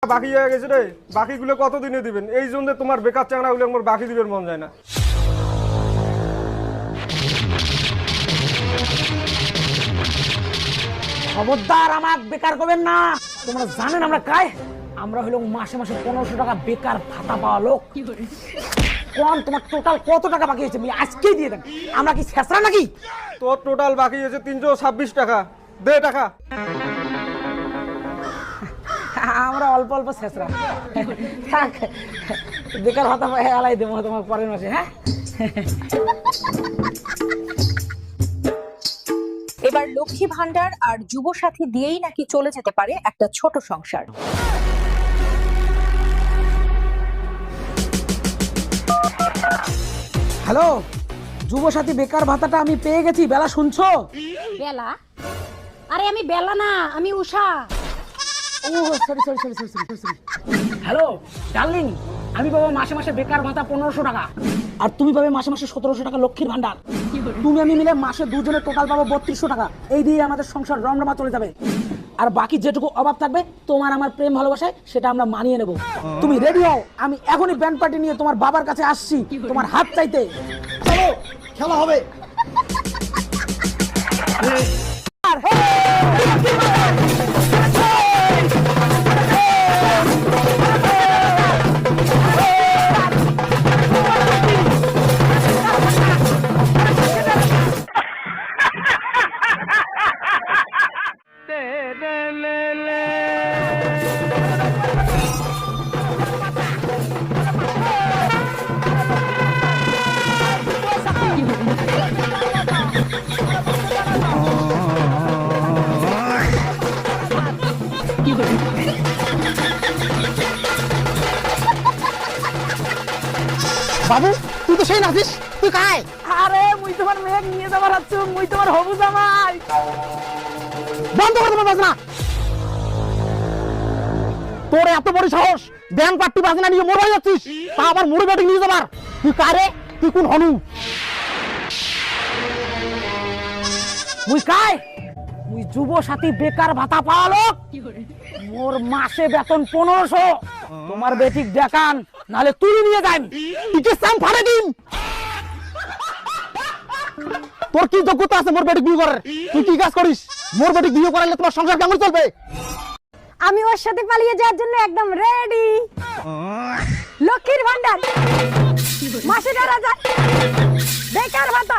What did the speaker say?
বাকি হয়ে গেছে রে, বাকিগুলো কতদিনে দিবেন? এই জন্য তোমার বেকার চাংড়াগুলো আমার বাকি দিবের মন যায় না। খবরদার আমার বেকার করবেন না। তোমরা জানেন আমরা কায়? আমরা হলো মাসে মাসে 1500 টাকা বেকার ভাতা পাওয়া লোক। কোন তোমার টোটাল কত টাকা বাকি আছে আমি আজকেই দিয়ে দেন। আমরা কি ছেঁচড়া নাকি? তোর টোটাল বাকি আছে 326 টাকা। দে টাকা। আমরা অল্প অল্প ছেঁচড়া। থাক, বেকার ভাতা পাই আলাই দেবো তোমার পরের মাসে। হ্যাঁ, এবার লক্ষ্মী ভান্ডার আর যুবসাথী দিয়েই নাকি চলে যেতে পারে একটা ছোট সংসার। হ্যালো, যুবসাথী বেকার ভাতাটা আমি পেয়ে গেছি। বেলা শুনছো? বেলা? আরে আমি বেলা না, আমি উষা। ও sorry sorry sorry sorry sorry. Hello darling, আমি পাবো মাসে মাসে বেকার ভাতা 1500 টাকা, আর তুমি পাবে মাসে মাসে 1700 টাকা লক্ষ্মীর ভান্ডার। তুমি আমি মিলে মাসে দুজনে টোটাল পাবো 3200 টাকা। এই দিয়ে আমাদের সংসার রমরমা চলে যাবে। আর বাকি যেটুকু অভাব থাকবে তোমার আমার প্রেম ভালোবাসায় সেটা আমরা মানিয়ে নেব। তুমি রেডি হও, আমি এখনই ব্যান্ড পার্টি নিয়ে তোমার বাবার কাছে আসছি তোমার হাত চাইতে। চলো খেলা হবে। বাবু তুই তো সেই নাচিস, তুই কায়? আরে মুই তোমার মেয়ে নিয়ে যাবার আছো, মুই তোমার হবু জামাই। বন্ধ কর তোমার বাজনা। তোর এত বড় সাহস, ব্যাংক পার্টি বাজনা নিয়ে মোড় হয়ে যাচ্ছিস, তা আবার মুড়ি ব্যাটিং নিয়ে যাবার। তুই কারে? তুই কোন হনু? মুই কায়? মুই যুবসাথী বেকার ভাতা পাওয়া লোক। মোর মাসে বেতন 1500। তোমার বেটিক দেখান, নাহলে তুই নিয়ে যাই টিকে সাম ফাড়ে দিন। তোর কি যোগ্যতা আছে মোর বেটিক বিয়ে করার? তুই কি কাজ করিস? মোর বেটিক বিয়ে করালে তোমার সংসার কেমন চলবে? আমি ওর সাথে পালিয়ে যাওয়ার জন্য একদম রেডি। লক্ষ্মীর ভান্ডার, মাসে 1000, বেকার ভাতা।